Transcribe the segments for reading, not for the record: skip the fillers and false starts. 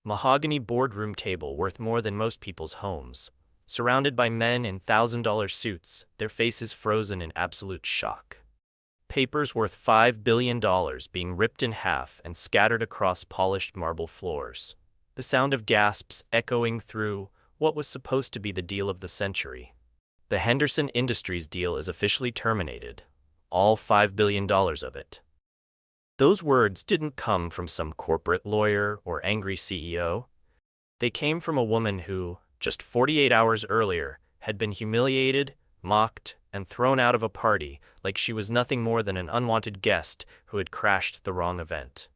Mahogany boardroom table worth more than most people's homes. Surrounded by men in $1,000 suits, their faces frozen in absolute shock. Papers worth $5 billion being ripped in half and scattered across polished marble floors. The sound of gasps echoing through what was supposed to be the deal of the century. The Henderson Industries deal is officially terminated. All $5 billion of it. Those words didn't come from some corporate lawyer or angry CEO. They came from a woman who, just 48 hours earlier, had been humiliated, mocked, and thrown out of a party like she was nothing more than an unwanted guest who had crashed the wrong event.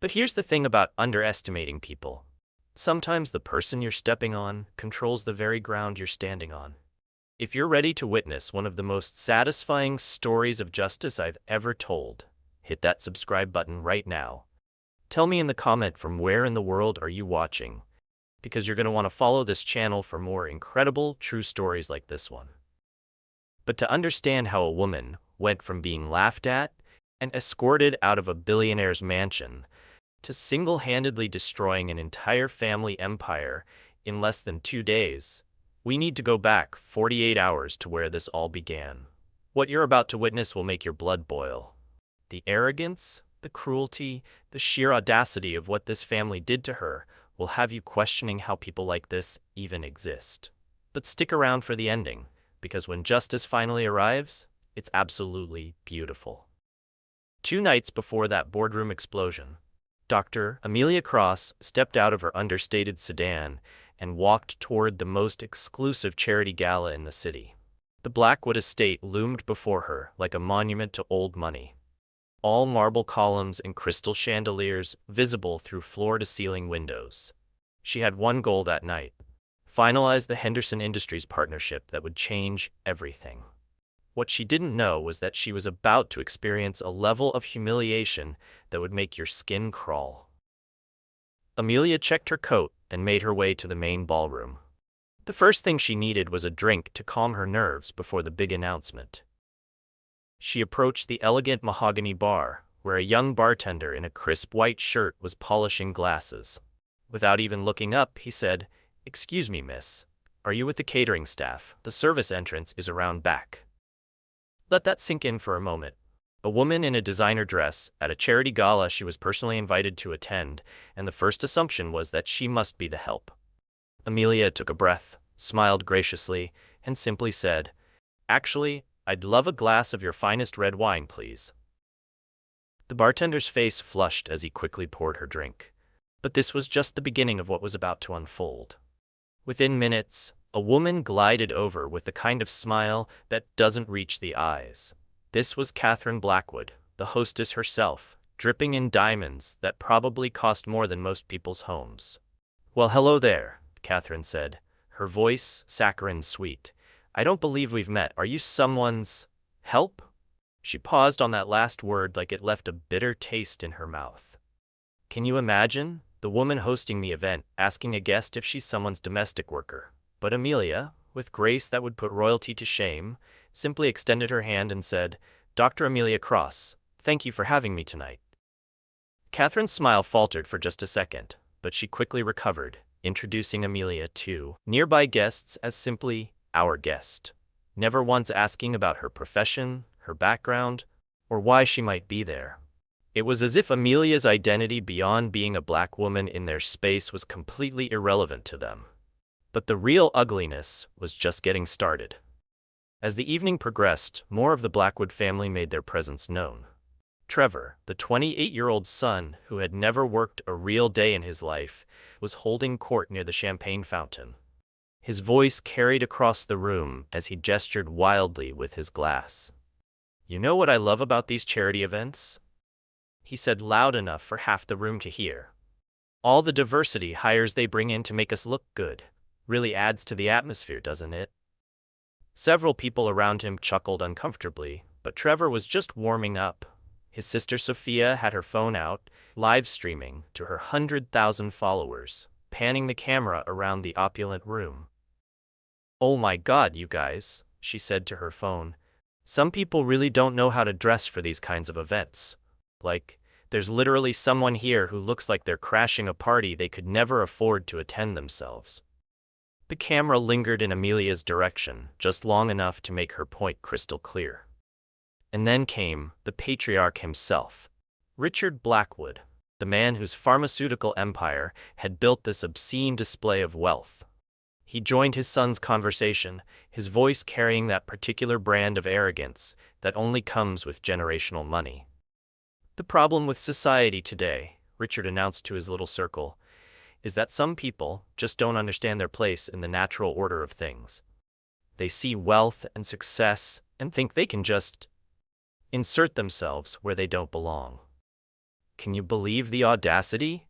But here's the thing about underestimating people. Sometimes the person you're stepping on controls the very ground you're standing on. If you're ready to witness one of the most satisfying stories of justice I've ever told, hit that subscribe button right now. Tell me in the comment from where in the world are you watching, because you're going to want to follow this channel for more incredible, true stories like this one. But to understand how a woman went from being laughed at and escorted out of a billionaire's mansion to single-handedly destroying an entire family empire in less than 2 days, we need to go back 48 hours to where this all began. What you're about to witness will make your blood boil. The arrogance, the cruelty, the sheer audacity of what this family did to her will have you questioning how people like this even exist. But stick around for the ending, because when justice finally arrives, it's absolutely beautiful. 2 nights before that boardroom explosion, Dr. Amelia Cross stepped out of her understated sedan and walked toward the most exclusive charity gala in the city. The Blackwood estate loomed before her like a monument to old money. All marble columns and crystal chandeliers visible through floor-to-ceiling windows. She had one goal that night: finalize the Henderson Industries partnership that would change everything. What she didn't know was that she was about to experience a level of humiliation that would make your skin crawl. Amelia checked her coat and made her way to the main ballroom. The first thing she needed was a drink to calm her nerves before the big announcement. She approached the elegant mahogany bar, where a young bartender in a crisp white shirt was polishing glasses. Without even looking up, he said, "Excuse me, miss. Are you with the catering staff? The service entrance is around back." Let that sink in for a moment. A woman in a designer dress at a charity gala she was personally invited to attend, and the first assumption was that she must be the help. Amelia took a breath, smiled graciously, and simply said, "Actually, I'd love a glass of your finest red wine, please." The bartender's face flushed as he quickly poured her drink. But this was just the beginning of what was about to unfold. Within minutes, a woman glided over with the kind of smile that doesn't reach the eyes. This was Catherine Blackwood, the hostess herself, dripping in diamonds that probably cost more than most people's homes. "Well, hello there," Catherine said, her voice saccharine sweet. "I don't believe we've met. Are you someone's help?" She paused on that last word like it left a bitter taste in her mouth. Can you imagine? The woman hosting the event asking a guest if she's someone's domestic worker. But Amelia, with grace that would put royalty to shame, simply extended her hand and said, "Dr. Amelia Cross, thank you for having me tonight." Catherine's smile faltered for just a second, but she quickly recovered, introducing Amelia to nearby guests as simply our guest, never once asking about her profession, her background, or why she might be there. It was as if Amelia's identity beyond being a black woman in their space was completely irrelevant to them. But the real ugliness was just getting started. As the evening progressed, more of the Blackwood family made their presence known. Trevor, the 28-year-old son who had never worked a real day in his life, was holding court near the champagne fountain. His voice carried across the room as he gestured wildly with his glass. "You know what I love about these charity events?" he said loud enough for half the room to hear. "All the diversity hires they bring in to make us look good. Really adds to the atmosphere, doesn't it?" Several people around him chuckled uncomfortably, but Trevor was just warming up. His sister Sophia had her phone out, live streaming to her 100,000 followers, panning the camera around the opulent room. "Oh my God, you guys," she said to her phone. "Some people really don't know how to dress for these kinds of events. Like, There's literally someone here who looks like they're crashing a party they could never afford to attend themselves. The camera lingered in Amelia's direction, just long enough to make her point crystal clear. And then came the patriarch himself, Richard Blackwood, the man whose pharmaceutical empire had built this obscene display of wealth. He joined his son's conversation, his voice carrying that particular brand of arrogance that only comes with generational money. The problem with society today, Richard announced to his little circle, is that some people just don't understand their place in the natural order of things. They see wealth and success and think they can just insert themselves where they don't belong. Can you believe the audacity?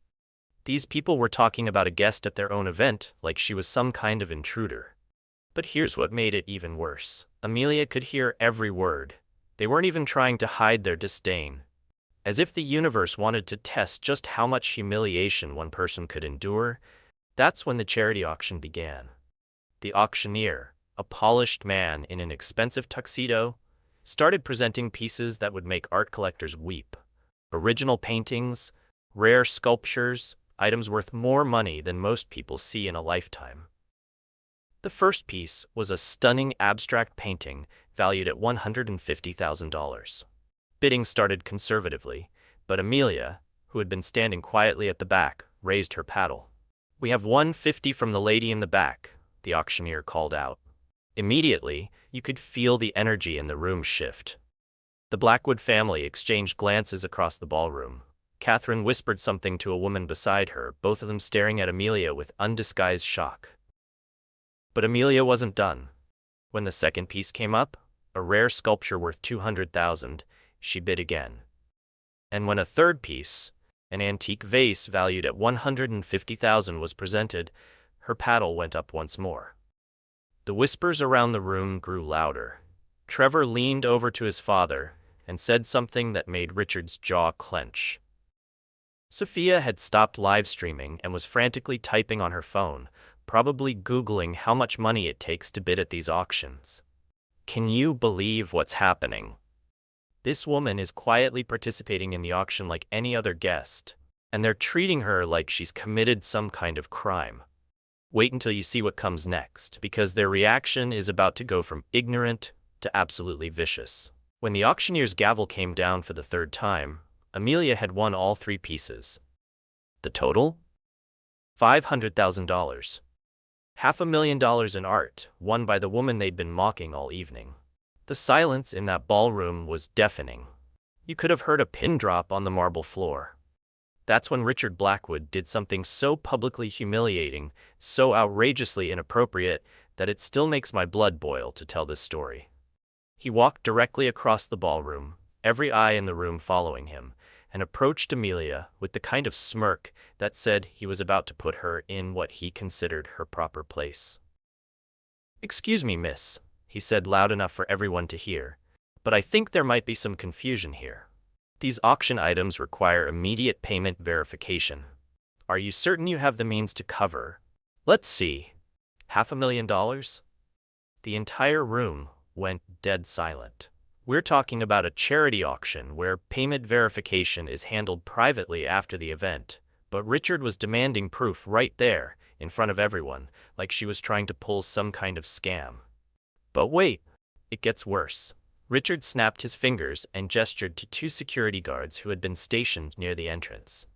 These people were talking about a guest at their own event like she was some kind of intruder. But here's what made it even worse. Amelia could hear every word. They weren't even trying to hide their disdain. As if the universe wanted to test just how much humiliation one person could endure, that's when the charity auction began. The auctioneer, a polished man in an expensive tuxedo, started presenting pieces that would make art collectors weep. Original paintings, rare sculptures, items worth more money than most people see in a lifetime. The first piece was a stunning abstract painting valued at $150,000. Bidding started conservatively, but Amelia, who had been standing quietly at the back, raised her paddle. "We have $150 from the lady in the back," the auctioneer called out. Immediately, you could feel the energy in the room shift. The Blackwood family exchanged glances across the ballroom. Catherine whispered something to a woman beside her, both of them staring at Amelia with undisguised shock. But Amelia wasn't done. When the second piece came up, a rare sculpture worth $200,000, she bid again. And when a third piece, an antique vase valued at $150,000, was presented, her paddle went up once more. The whispers around the room grew louder. Trevor leaned over to his father and said something that made Richard's jaw clench. Sophia had stopped live streaming and was frantically typing on her phone, probably Googling how much money it takes to bid at these auctions. Can you believe what's happening? This woman is quietly participating in the auction like any other guest, and they're treating her like she's committed some kind of crime. Wait until you see what comes next, because their reaction is about to go from ignorant to absolutely vicious. When the auctioneer's gavel came down for the third time, Amelia had won all three pieces. The total? $500,000. $500,000 in art, won by the woman they'd been mocking all evening. The silence in that ballroom was deafening. You could have heard a pin drop on the marble floor. That's when Richard Blackwood did something so publicly humiliating, so outrageously inappropriate, that it still makes my blood boil to tell this story. He walked directly across the ballroom, every eye in the room following him, and approached Amelia with the kind of smirk that said he was about to put her in what he considered her proper place. "Excuse me, miss," he said loud enough for everyone to hear, "but I think there might be some confusion here. These auction items require immediate payment verification. Are you certain you have the means to cover? Let's see. $500,000? The entire room went dead silent. We're talking about a charity auction where payment verification is handled privately after the event, but Richard was demanding proof right there, in front of everyone, like she was trying to pull some kind of scam. But wait, it gets worse. Richard snapped his fingers and gestured to two security guards who had been stationed near the entrance.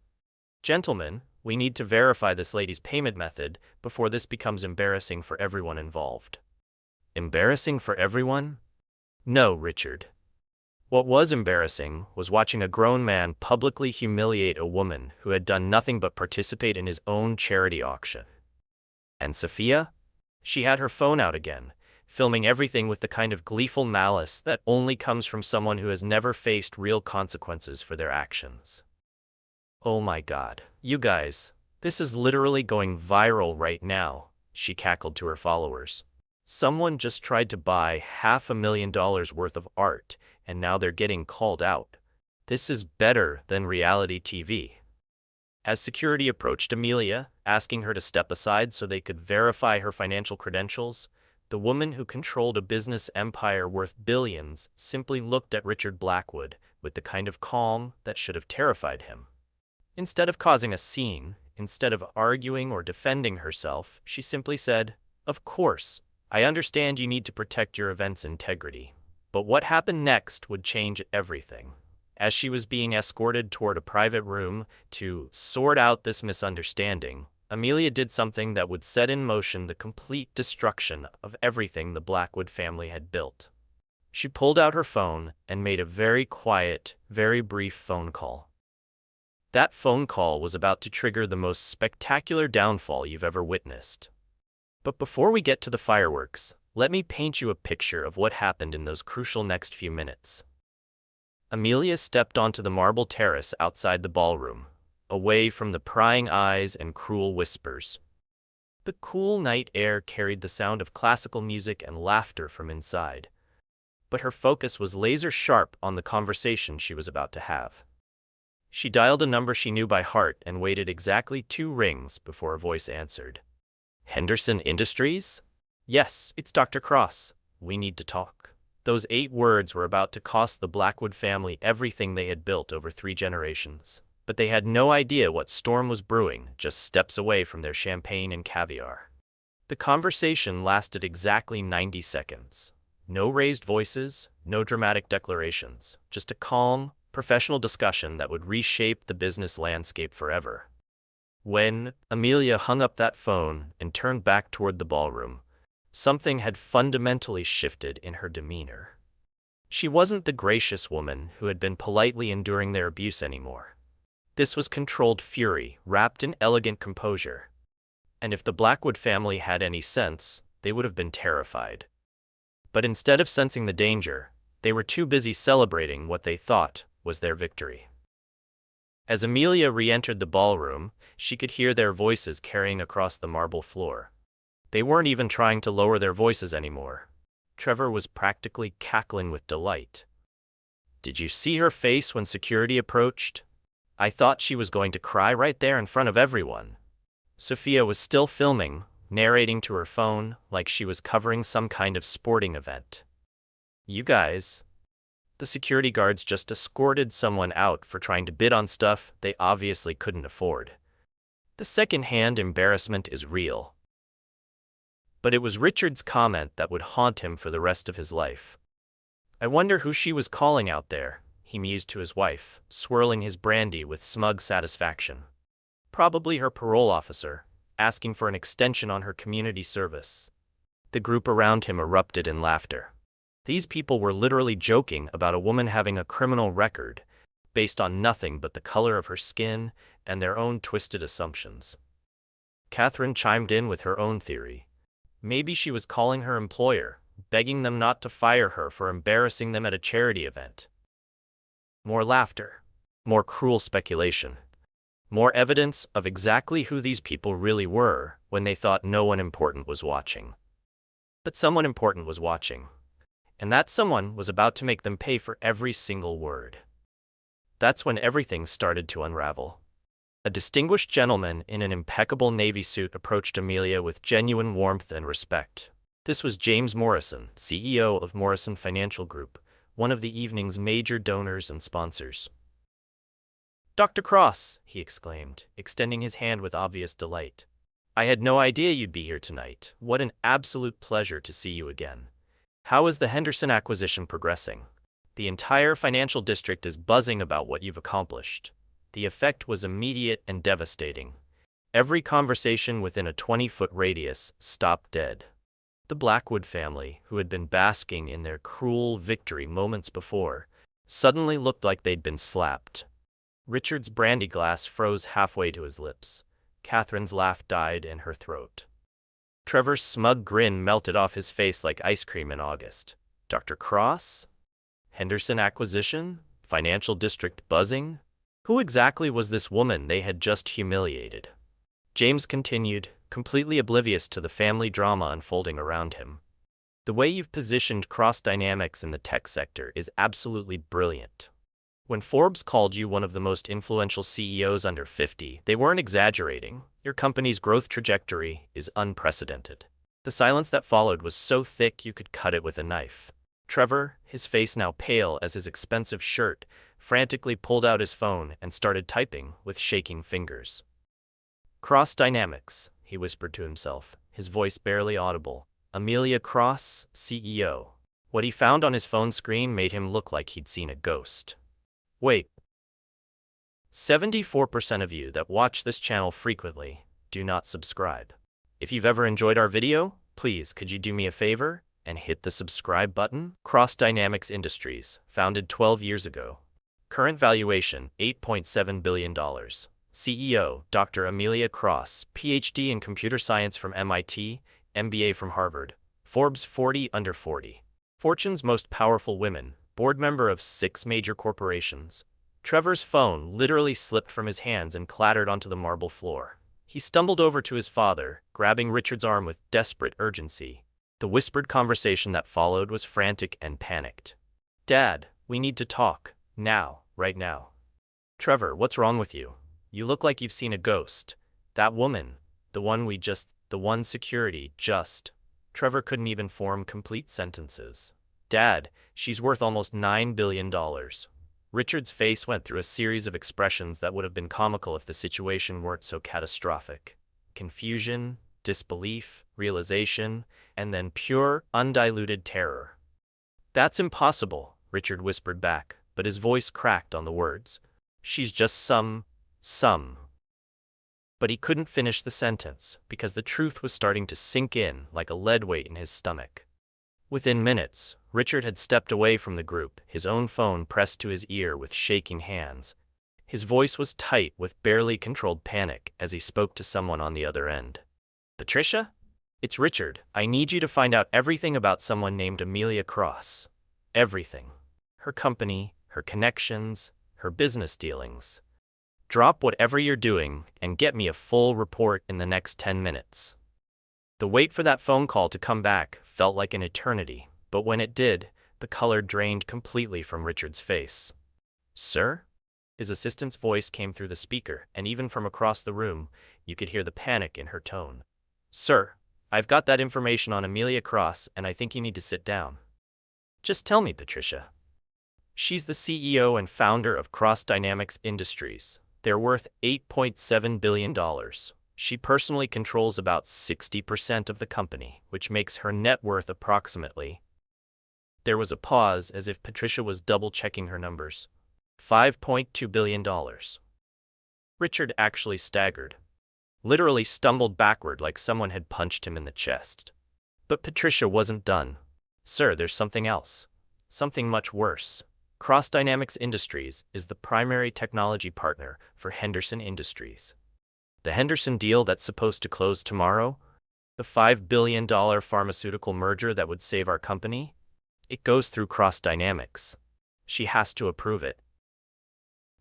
"Gentlemen, we need to verify this lady's payment method before this becomes embarrassing for everyone involved." Embarrassing for everyone? No, Richard. What was embarrassing was watching a grown man publicly humiliate a woman who had done nothing but participate in his own charity auction. And Sophia? She had her phone out again, filming everything with the kind of gleeful malice that only comes from someone who has never faced real consequences for their actions. "Oh my God, you guys, this is literally going viral right now," she cackled to her followers. "Someone just tried to buy $500,000 worth of art, and now they're getting called out. This is better than reality TV." As security approached Amelia, asking her to step aside so they could verify her financial credentials, the woman who controlled a business empire worth billions simply looked at Richard Blackwood with the kind of calm that should have terrified him. Instead of causing a scene, instead of arguing or defending herself, she simply said, "Of course, I understand you need to protect your event's integrity." But what happened next would change everything. As she was being escorted toward a private room to sort out this misunderstanding, Amelia did something that would set in motion the complete destruction of everything the Blackwood family had built. She pulled out her phone and made a very quiet, very brief phone call. That phone call was about to trigger the most spectacular downfall you've ever witnessed. But before we get to the fireworks, let me paint you a picture of what happened in those crucial next few minutes. Amelia stepped onto the marble terrace outside the ballroom, away from the prying eyes and cruel whispers. The cool night air carried the sound of classical music and laughter from inside, but her focus was laser-sharp on the conversation she was about to have. She dialed a number she knew by heart and waited exactly 2 rings before a voice answered. "Henderson Industries? Yes, it's Dr. Cross. We need to talk." Those 8 words were about to cost the Blackwood family everything they had built over 3 generations. But they had no idea what storm was brewing just steps away from their champagne and caviar. The conversation lasted exactly 90 seconds. No raised voices, no dramatic declarations, just a calm, professional discussion that would reshape the business landscape forever. When Amelia hung up that phone and turned back toward the ballroom, something had fundamentally shifted in her demeanor. She wasn't the gracious woman who had been politely enduring their abuse anymore. This was controlled fury, wrapped in elegant composure. And if the Blackwood family had any sense, they would have been terrified. But instead of sensing the danger, they were too busy celebrating what they thought was their victory. As Amelia re-entered the ballroom, she could hear their voices carrying across the marble floor. They weren't even trying to lower their voices anymore. Trevor was practically cackling with delight. "Did you see her face when security approached? I thought she was going to cry right there in front of everyone." Sophia was still filming, narrating to her phone like she was covering some kind of sporting event. "You guys." The security guards just escorted someone out for trying to bid on stuff they obviously couldn't afford. The second-hand embarrassment is real. But it was Richard's comment that would haunt him for the rest of his life. "I wonder who she was calling out there," he mused to his wife, swirling his brandy with smug satisfaction. "Probably her parole officer, asking for an extension on her community service." The group around him erupted in laughter. These people were literally joking about a woman having a criminal record, based on nothing but the color of her skin and their own twisted assumptions. Catherine chimed in with her own theory. Maybe she was calling her employer, begging them not to fire her for embarrassing them at a charity event. More laughter. More cruel speculation. More evidence of exactly who these people really were when they thought no one important was watching. But someone important was watching. And that someone was about to make them pay for every single word. That's when everything started to unravel. A distinguished gentleman in an impeccable navy suit approached Amelia with genuine warmth and respect. This was James Morrison, CEO of Morrison Financial Group, one of the evening's major donors and sponsors. "Dr. Cross," he exclaimed, extending his hand with obvious delight. "I had no idea you'd be here tonight. What an absolute pleasure to see you again. How is the Henderson acquisition progressing? The entire financial district is buzzing about what you've accomplished." The effect was immediate and devastating. Every conversation within a 20-foot radius stopped dead. The Blackwood family, who had been basking in their cruel victory moments before, suddenly looked like they'd been slapped. Richard's brandy glass froze halfway to his lips. Catherine's laugh died in her throat. Trevor's smug grin melted off his face like ice cream in August. Dr. Cross? Henderson acquisition? Financial district buzzing? Who exactly was this woman they had just humiliated? James continued, completely oblivious to the family drama unfolding around him. "The way you've positioned Cross Dynamics in the tech sector is absolutely brilliant. When Forbes called you one of the most influential CEOs under 50, they weren't exaggerating. Your company's growth trajectory is unprecedented." The silence that followed was so thick you could cut it with a knife. Trevor, his face now pale as his expensive shirt frantically pulled out his phone and started typing with shaking fingers. Cross Dynamics, he whispered to himself, his voice barely audible. Amelia Cross, CEO. What he found on his phone screen made him look like he'd seen a ghost. Wait. 74% of you that watch this channel frequently do not subscribe. If you've ever enjoyed our video, please could you do me a favor and hit the subscribe button? Cross Dynamics Industries, founded 12 years ago. Current valuation, $8.7 billion. CEO, Dr. Amelia Cross, PhD in computer science from MIT, MBA from Harvard. Forbes 40 under 40. Fortune's most powerful women, board member of 6 major corporations. Trevor's phone literally slipped from his hands and clattered onto the marble floor. He stumbled over to his father, grabbing Richard's arm with desperate urgency. The whispered conversation that followed was frantic and panicked. Dad, we need to talk. Now, right now. Trevor, what's wrong with you? You look like you've seen a ghost. That woman, the one security, Trevor couldn't even form complete sentences. Dad, she's worth almost $9 billion. Richard's face went through a series of expressions that would have been comical if the situation weren't so catastrophic. Confusion, disbelief, realization, and then pure, undiluted terror. That's impossible, Richard whispered back, but his voice cracked on the words. She's just some. But he couldn't finish the sentence, because the truth was starting to sink in like a lead weight in his stomach. Within minutes, Richard had stepped away from the group, his own phone pressed to his ear with shaking hands. His voice was tight with barely controlled panic as he spoke to someone on the other end. Patricia? It's Richard. I need you to find out everything about someone named Amelia Cross. Everything. Her company, her connections, her business dealings. Drop whatever you're doing and get me a full report in the next 10 minutes. The wait for that phone call to come back felt like an eternity, but when it did, the color drained completely from Richard's face. Sir? His assistant's voice came through the speaker, and even from across the room, you could hear the panic in her tone. Sir, I've got that information on Amelia Cross, and I think you need to sit down. Just tell me, Patricia. She's the CEO and founder of Cross Dynamics Industries. They're worth $8.7 billion. She personally controls about 60% of the company, which makes her net worth approximately. There was a pause as if Patricia was double-checking her numbers. $5.2 billion. Richard actually staggered. Literally stumbled backward like someone had punched him in the chest. But Patricia wasn't done. Sir, there's something else. Something much worse. Cross Dynamics Industries is the primary technology partner for Henderson Industries. The Henderson deal that's supposed to close tomorrow? The $5 billion pharmaceutical merger that would save our company? It goes through Cross Dynamics. She has to approve it.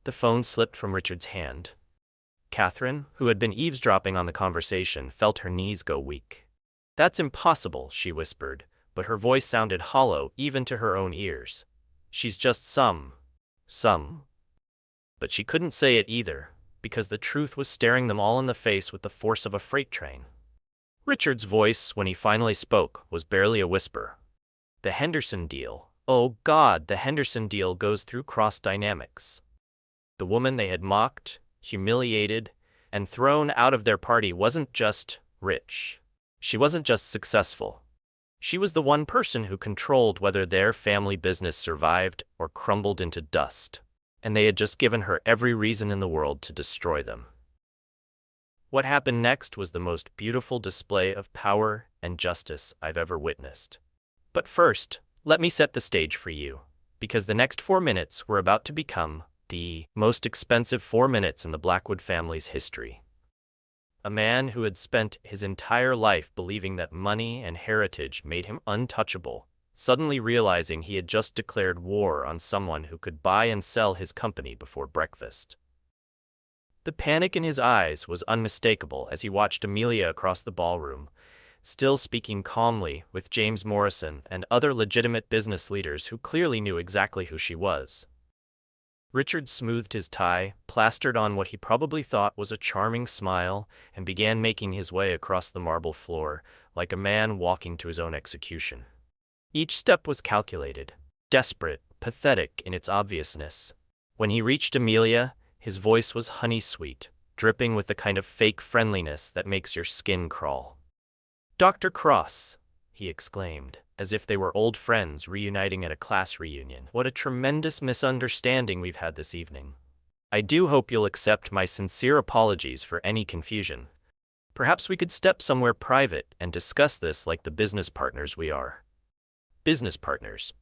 The phone slipped from Richard's hand. Catherine, who had been eavesdropping on the conversation, felt her knees go weak. That's impossible, she whispered, but her voice sounded hollow even to her own ears. She's just some. But she couldn't say it either, because the truth was staring them all in the face with the force of a freight train. Richard's voice, when he finally spoke, was barely a whisper. The Henderson deal. Oh God, the Henderson deal goes through Cross Dynamics. The woman they had mocked, humiliated, and thrown out of their party wasn't just rich. She wasn't just successful. She was the one person who controlled whether their family business survived or crumbled into dust, and they had just given her every reason in the world to destroy them. What happened next was the most beautiful display of power and justice I've ever witnessed. But first, let me set the stage for you, because the next 4 minutes were about to become the most expensive 4 minutes in the Blackwood family's history. A man who had spent his entire life believing that money and heritage made him untouchable, suddenly realizing he had just declared war on someone who could buy and sell his company before breakfast. The panic in his eyes was unmistakable as he watched Amelia across the ballroom, still speaking calmly with James Morrison and other legitimate business leaders who clearly knew exactly who she was. Richard smoothed his tie, plastered on what he probably thought was a charming smile, and began making his way across the marble floor, like a man walking to his own execution. Each step was calculated, desperate, pathetic in its obviousness. When he reached Amelia, his voice was honey-sweet, dripping with the kind of fake friendliness that makes your skin crawl. "Dr. Cross," he exclaimed, as if they were old friends reuniting at a class reunion. "What a tremendous misunderstanding we've had this evening. I do hope you'll accept my sincere apologies for any confusion. Perhaps we could step somewhere private and discuss this like the business partners we are." Business partners.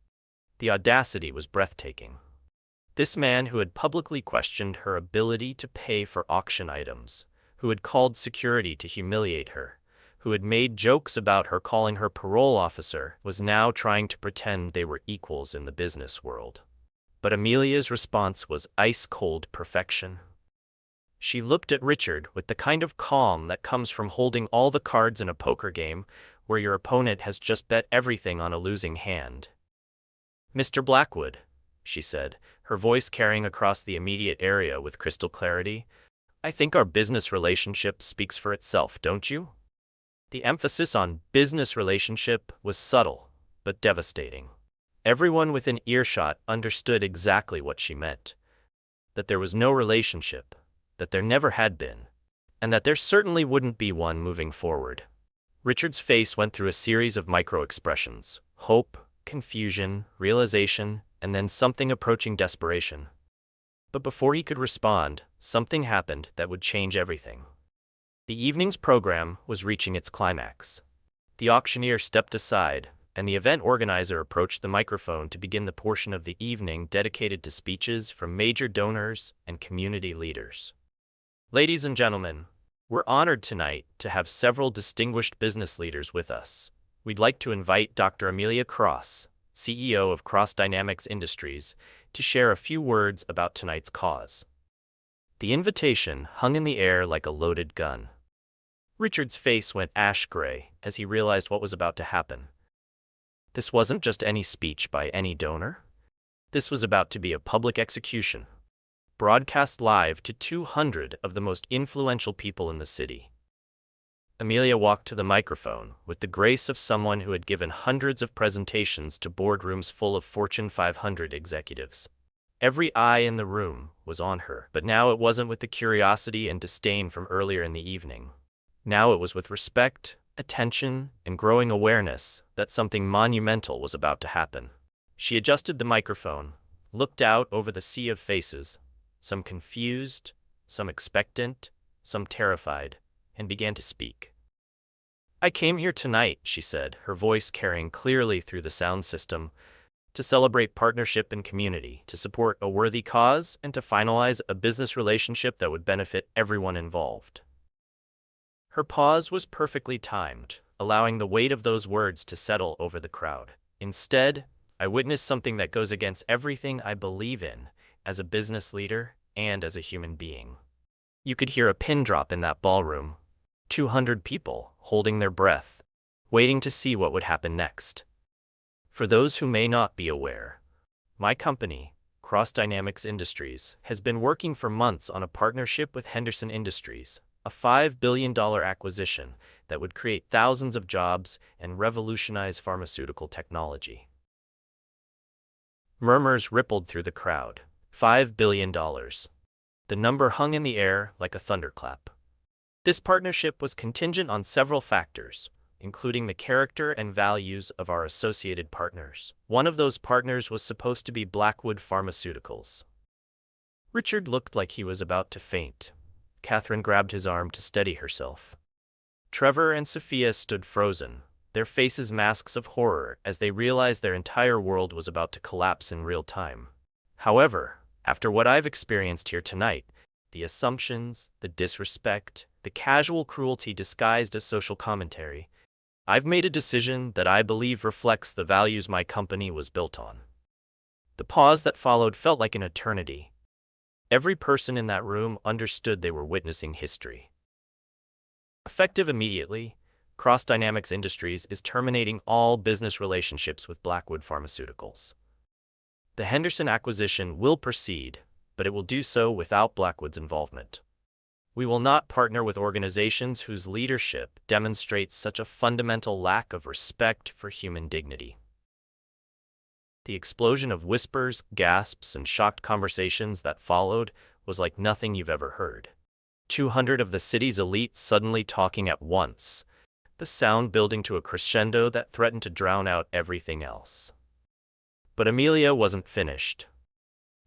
The audacity was breathtaking. This man who had publicly questioned her ability to pay for auction items, who had called security to humiliate her, who had made jokes about her calling her parole officer, was now trying to pretend they were equals in the business world. But Amelia's response was ice-cold perfection. She looked at Richard with the kind of calm that comes from holding all the cards in a poker game where your opponent has just bet everything on a losing hand. "Mr. Blackwood," she said, her voice carrying across the immediate area with crystal clarity, "I think our business relationship speaks for itself, don't you?" The emphasis on business relationship was subtle, but devastating. Everyone within earshot understood exactly what she meant. That there was no relationship, that there never had been, and that there certainly wouldn't be one moving forward. Richard's face went through a series of micro-expressions: hope, confusion, realization, and then something approaching desperation. But before he could respond, something happened that would change everything. The evening's program was reaching its climax. The auctioneer stepped aside, and the event organizer approached the microphone to begin the portion of the evening dedicated to speeches from major donors and community leaders. "Ladies and gentlemen, we're honored tonight to have several distinguished business leaders with us. We'd like to invite Dr. Amelia Cross, CEO of Cross Dynamics Industries, to share a few words about tonight's cause." The invitation hung in the air like a loaded gun. Richard's face went ash-gray as he realized what was about to happen. This wasn't just any speech by any donor. This was about to be a public execution, broadcast live to 200 of the most influential people in the city. Amelia walked to the microphone with the grace of someone who had given hundreds of presentations to boardrooms full of Fortune 500 executives. Every eye in the room was on her, but now it wasn't with the curiosity and disdain from earlier in the evening. Now it was with respect, attention, and growing awareness that something monumental was about to happen. She adjusted the microphone, looked out over the sea of faces, some confused, some expectant, some terrified, and began to speak. "I came here tonight," she said, her voice carrying clearly through the sound system, "to celebrate partnership and community, to support a worthy cause, and to finalize a business relationship that would benefit everyone involved." Her pause was perfectly timed, allowing the weight of those words to settle over the crowd. "Instead, I witnessed something that goes against everything I believe in as a business leader and as a human being." You could hear a pin drop in that ballroom. 200 people holding their breath, waiting to see what would happen next. For those who may not be aware, my company, Cross Dynamics Industries, has been working for months on a partnership with Henderson Industries, a $5 billion acquisition that would create thousands of jobs and revolutionize pharmaceutical technology. Murmurs rippled through the crowd. $5 billion. The number hung in the air like a thunderclap. This partnership was contingent on several factors, including the character and values of our associated partners. One of those partners was supposed to be Blackwood Pharmaceuticals. Richard looked like he was about to faint. Catherine grabbed his arm to steady herself. Trevor and Sophia stood frozen, their faces masks of horror as they realized their entire world was about to collapse in real time. However, after what I've experienced here tonight, the assumptions, the disrespect, the casual cruelty disguised as social commentary, I've made a decision that I believe reflects the values my company was built on. The pause that followed felt like an eternity. Every person in that room understood they were witnessing history. Effective immediately, Cross Dynamics Industries is terminating all business relationships with Blackwood Pharmaceuticals. The Henderson acquisition will proceed, but it will do so without Blackwood's involvement. We will not partner with organizations whose leadership demonstrates such a fundamental lack of respect for human dignity. The explosion of whispers, gasps, and shocked conversations that followed was like nothing you've ever heard. 200 of the city's elite suddenly talking at once, the sound building to a crescendo that threatened to drown out everything else. But Amelia wasn't finished.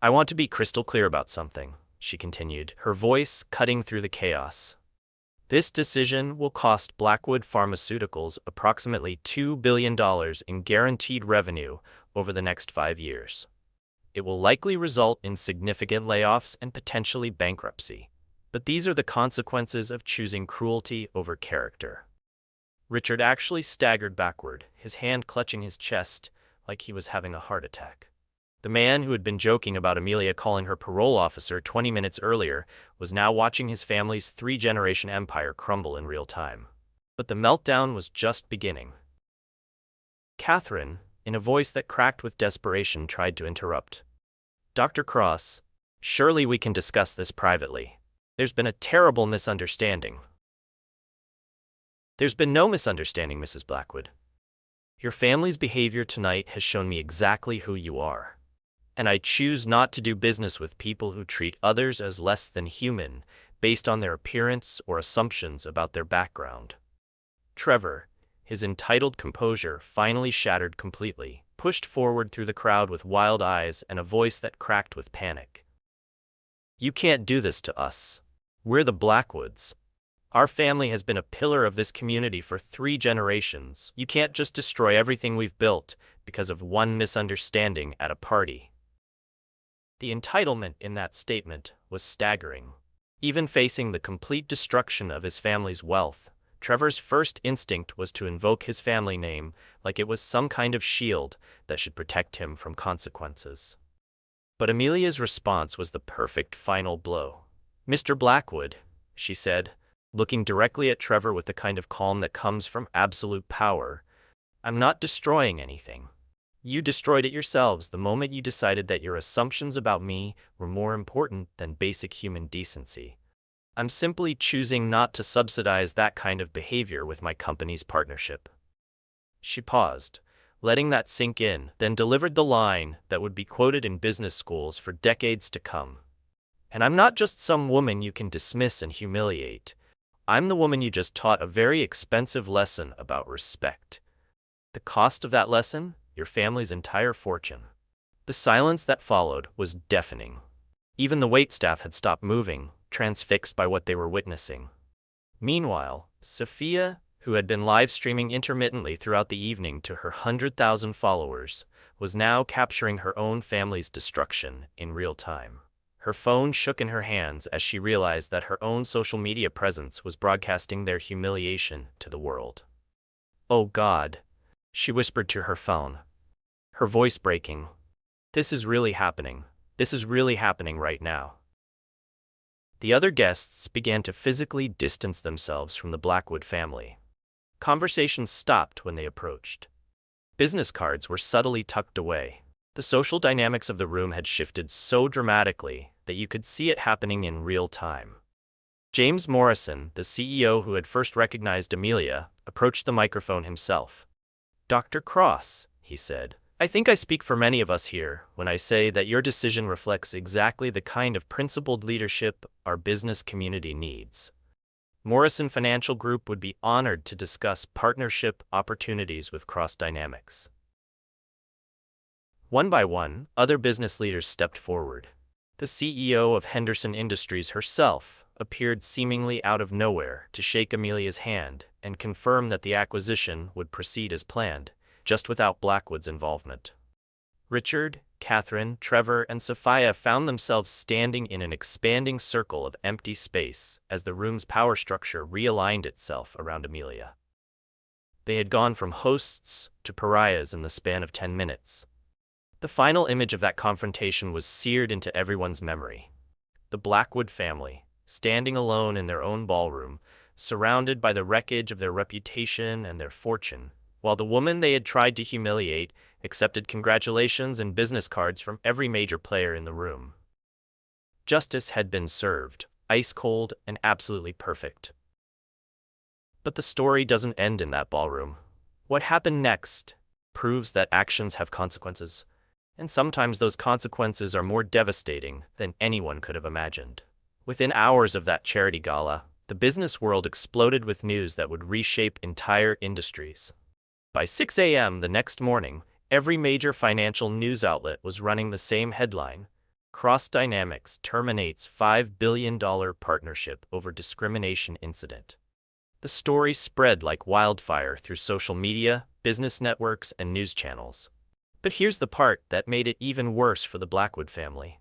"I want to be crystal clear about something," she continued, her voice cutting through the chaos. "This decision will cost Blackwood Pharmaceuticals approximately $2 billion in guaranteed revenue over the next 5 years. It will likely result in significant layoffs and potentially bankruptcy. But these are the consequences of choosing cruelty over character." Richard actually staggered backward, his hand clutching his chest like he was having a heart attack. The man who had been joking about Amelia calling her parole officer 20 minutes earlier was now watching his family's 3-generation empire crumble in real time. But the meltdown was just beginning. Catherine, in a voice that cracked with desperation, tried to interrupt. "Dr. Cross, surely we can discuss this privately. There's been a terrible misunderstanding." "There's been no misunderstanding, Mrs. Blackwood. Your family's behavior tonight has shown me exactly who you are. And I choose not to do business with people who treat others as less than human based on their appearance or assumptions about their background." Trevor, his entitled composure finally shattered completely, pushed forward through the crowd with wild eyes and a voice that cracked with panic. "You can't do this to us. We're the Blackwoods. Our family has been a pillar of this community for 3 generations. You can't just destroy everything we've built because of one misunderstanding at a party." The entitlement in that statement was staggering. Even facing the complete destruction of his family's wealth, Trevor's first instinct was to invoke his family name like it was some kind of shield that should protect him from consequences. But Amelia's response was the perfect final blow. "Mr. Blackwood," she said, looking directly at Trevor with the kind of calm that comes from absolute power, "I'm not destroying anything. You destroyed it yourselves the moment you decided that your assumptions about me were more important than basic human decency. I'm simply choosing not to subsidize that kind of behavior with my company's partnership." She paused, letting that sink in, then delivered the line that would be quoted in business schools for decades to come. "And I'm not just some woman you can dismiss and humiliate. I'm the woman you just taught a very expensive lesson about respect. The cost of that lesson? Your family's entire fortune." The silence that followed was deafening. Even the waitstaff had stopped moving, transfixed by what they were witnessing. Meanwhile, Sophia, who had been live streaming intermittently throughout the evening to her 100,000 followers, was now capturing her own family's destruction in real time. Her phone shook in her hands as she realized that her own social media presence was broadcasting their humiliation to the world. "Oh God," she whispered to her phone, her voice breaking. "This is really happening. This is really happening right now." The other guests began to physically distance themselves from the Blackwood family. Conversations stopped when they approached. Business cards were subtly tucked away. The social dynamics of the room had shifted so dramatically that you could see it happening in real time. James Morrison, the CEO who had first recognized Amelia, approached the microphone himself. "Dr. Cross," he said, "I think I speak for many of us here when I say that your decision reflects exactly the kind of principled leadership our business community needs. Morrison Financial Group would be honored to discuss partnership opportunities with Cross Dynamics." One by one, other business leaders stepped forward. The CEO of Henderson Industries herself appeared seemingly out of nowhere to shake Amelia's hand and confirm that the acquisition would proceed as planned, just without Blackwood's involvement. Richard, Catherine, Trevor, and Sophia found themselves standing in an expanding circle of empty space as the room's power structure realigned itself around Amelia. They had gone from hosts to pariahs in the span of 10 minutes. The final image of that confrontation was seared into everyone's memory. The Blackwood family, standing alone in their own ballroom, surrounded by the wreckage of their reputation and their fortune, while the woman they had tried to humiliate accepted congratulations and business cards from every major player in the room. Justice had been served, ice cold and absolutely perfect. But the story doesn't end in that ballroom. What happened next proves that actions have consequences. And sometimes those consequences are more devastating than anyone could have imagined. Within hours of that charity gala, the business world exploded with news that would reshape entire industries. By 6 a.m. the next morning, every major financial news outlet was running the same headline: Cross Dynamics terminates $5 billion partnership over discrimination incident. The story spread like wildfire through social media, business networks, and news channels. But here's the part that made it even worse for the Blackwood family.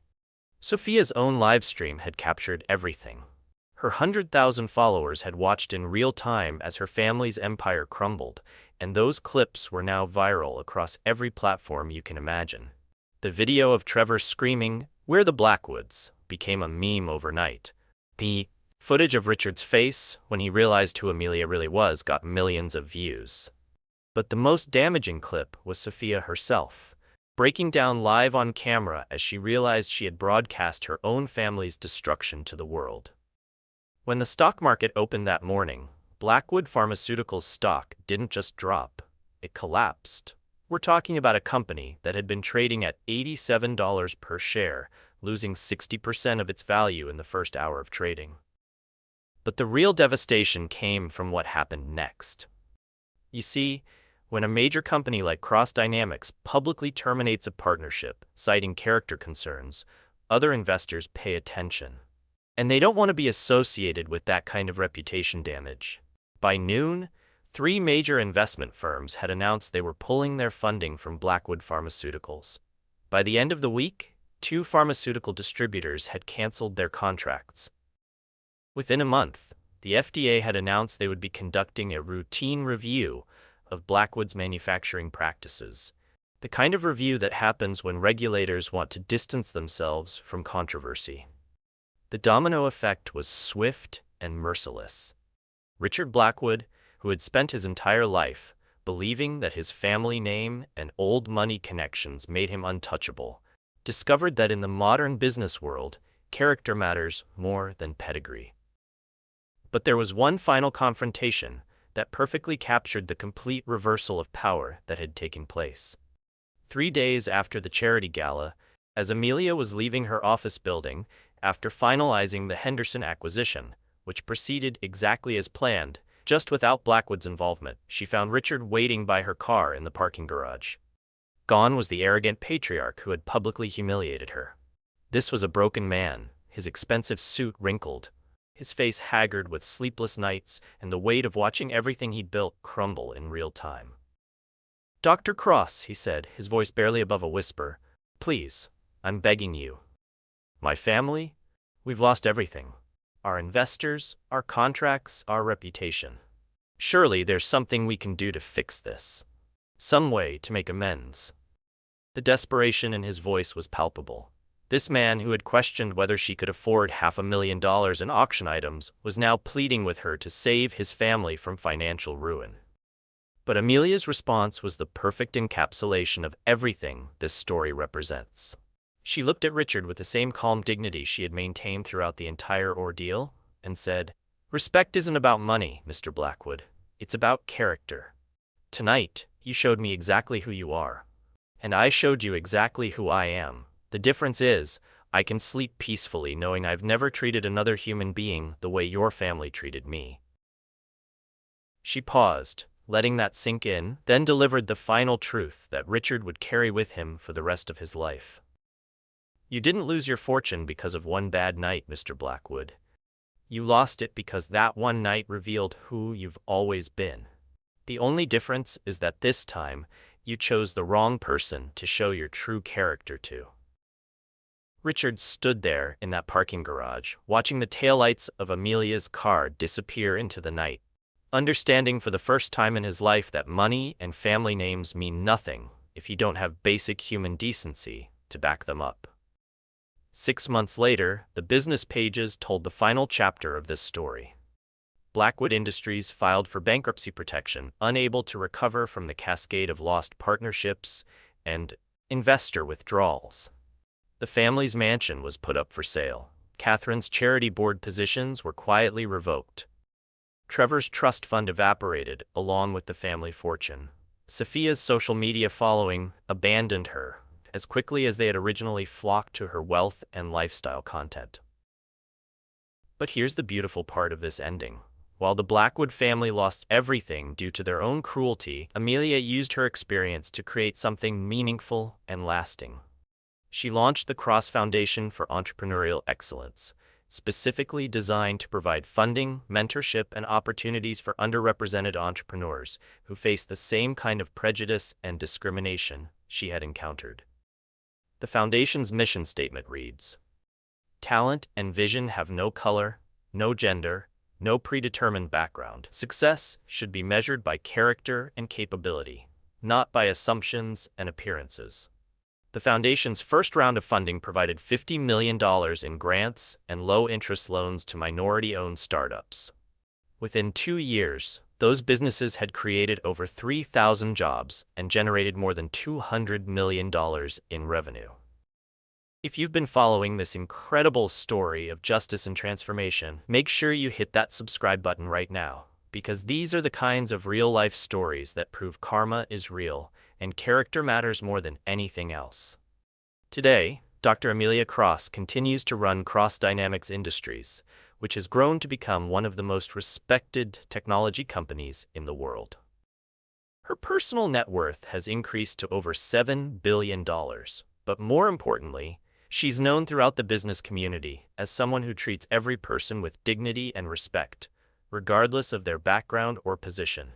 Sophia's own livestream had captured everything. Her 100,000 followers had watched in real time as her family's empire crumbled, and those clips were now viral across every platform you can imagine. The video of Trevor screaming, "We're the Blackwoods," became a meme overnight. The footage of Richard's face, when he realized who Amelia really was, got millions of views. But the most damaging clip was Sophia herself, breaking down live on camera as she realized she had broadcast her own family's destruction to the world. When the stock market opened that morning, Blackwood Pharmaceuticals stock didn't just drop, it collapsed. We're talking about a company that had been trading at $87 per share, losing 60% of its value in the first hour of trading. But the real devastation came from what happened next. You see, when a major company like Cross Dynamics publicly terminates a partnership, citing character concerns, other investors pay attention. And they don't want to be associated with that kind of reputation damage. By noon, 3 major investment firms had announced they were pulling their funding from Blackwood Pharmaceuticals. By the end of the week, 2 pharmaceutical distributors had canceled their contracts. Within a month, the FDA had announced they would be conducting a routine review of Blackwood's manufacturing practices, the kind of review that happens when regulators want to distance themselves from controversy. The domino effect was swift and merciless. Richard Blackwood, who had spent his entire life believing that his family name and old money connections made him untouchable, discovered that in the modern business world, character matters more than pedigree. But there was one final confrontation that perfectly captured the complete reversal of power that had taken place. 3 days after the charity gala, as Amelia was leaving her office building after finalizing the Henderson acquisition, which proceeded exactly as planned, just without Blackwood's involvement, she found Richard waiting by her car in the parking garage. Gone was the arrogant patriarch who had publicly humiliated her. This was a broken man, his expensive suit wrinkled, his face haggard with sleepless nights and the weight of watching everything he'd built crumble in real time. "Dr. Cross," he said, his voice barely above a whisper, "please, I'm begging you. My family? We've lost everything. Our investors, our contracts, our reputation. Surely there's something we can do to fix this. Some way to make amends." The desperation in his voice was palpable. This man, who had questioned whether she could afford $500,000 in auction items, was now pleading with her to save his family from financial ruin. But Amelia's response was the perfect encapsulation of everything this story represents. She looked at Richard with the same calm dignity she had maintained throughout the entire ordeal, and said, "Respect isn't about money, Mr. Blackwood. It's about character. Tonight, you showed me exactly who you are. And I showed you exactly who I am. The difference is, I can sleep peacefully knowing I've never treated another human being the way your family treated me." She paused, letting that sink in, then delivered the final truth that Richard would carry with him for the rest of his life. "You didn't lose your fortune because of one bad night, Mr. Blackwood. You lost it because that one night revealed who you've always been. The only difference is that this time, you chose the wrong person to show your true character to." Richard stood there in that parking garage, watching the taillights of Amelia's car disappear into the night, understanding for the first time in his life that money and family names mean nothing if you don't have basic human decency to back them up. 6 months later, the business pages told the final chapter of this story. Blackwood Industries filed for bankruptcy protection, unable to recover from the cascade of lost partnerships and investor withdrawals. The family's mansion was put up for sale. Catherine's charity board positions were quietly revoked. Trevor's trust fund evaporated, along with the family fortune. Sophia's social media following abandoned her, as quickly as they had originally flocked to her wealth and lifestyle content. But here's the beautiful part of this ending. While the Blackwood family lost everything due to their own cruelty, Amelia used her experience to create something meaningful and lasting. She launched the Cross Foundation for Entrepreneurial Excellence, specifically designed to provide funding, mentorship, and opportunities for underrepresented entrepreneurs who face the same kind of prejudice and discrimination she had encountered. The foundation's mission statement reads, "Talent and vision have no color, no gender, no predetermined background. Success should be measured by character and capability, not by assumptions and appearances." The foundation's first round of funding provided $50 million in grants and low-interest loans to minority-owned startups. Within 2 years, those businesses had created over 3,000 jobs and generated more than $200 million in revenue. If you've been following this incredible story of justice and transformation, make sure you hit that subscribe button right now, because these are the kinds of real-life stories that prove karma is real and character matters more than anything else. Today, Dr. Amelia Cross continues to run Cross Dynamics Industries, which has grown to become one of the most respected technology companies in the world. Her personal net worth has increased to over $7 billion, but more importantly, she's known throughout the business community as someone who treats every person with dignity and respect, regardless of their background or position.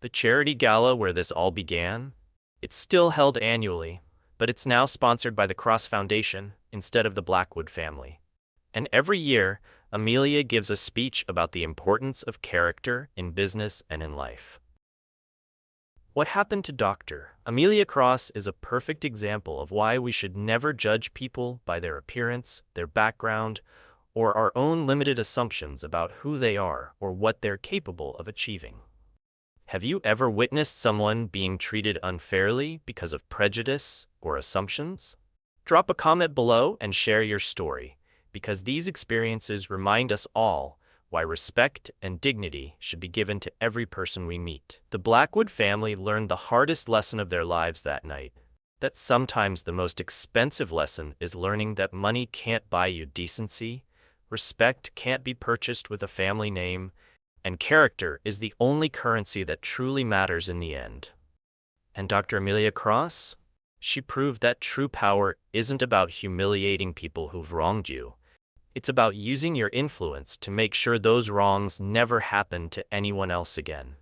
The charity gala where this all began? It's still held annually, but it's now sponsored by the Cross Foundation instead of the Blackwood family. And every year, Amelia gives a speech about the importance of character in business and in life. What happened to Dr. Amelia Cross is a perfect example of why we should never judge people by their appearance, their background, or our own limited assumptions about who they are or what they're capable of achieving. Have you ever witnessed someone being treated unfairly because of prejudice or assumptions? Drop a comment below and share your story, because these experiences remind us all why respect and dignity should be given to every person we meet. The Blackwood family learned the hardest lesson of their lives that night, that sometimes the most expensive lesson is learning that money can't buy you decency, respect can't be purchased with a family name, and character is the only currency that truly matters in the end. And Dr. Amelia Cross? She proved that true power isn't about humiliating people who've wronged you. It's about using your influence to make sure those wrongs never happen to anyone else again.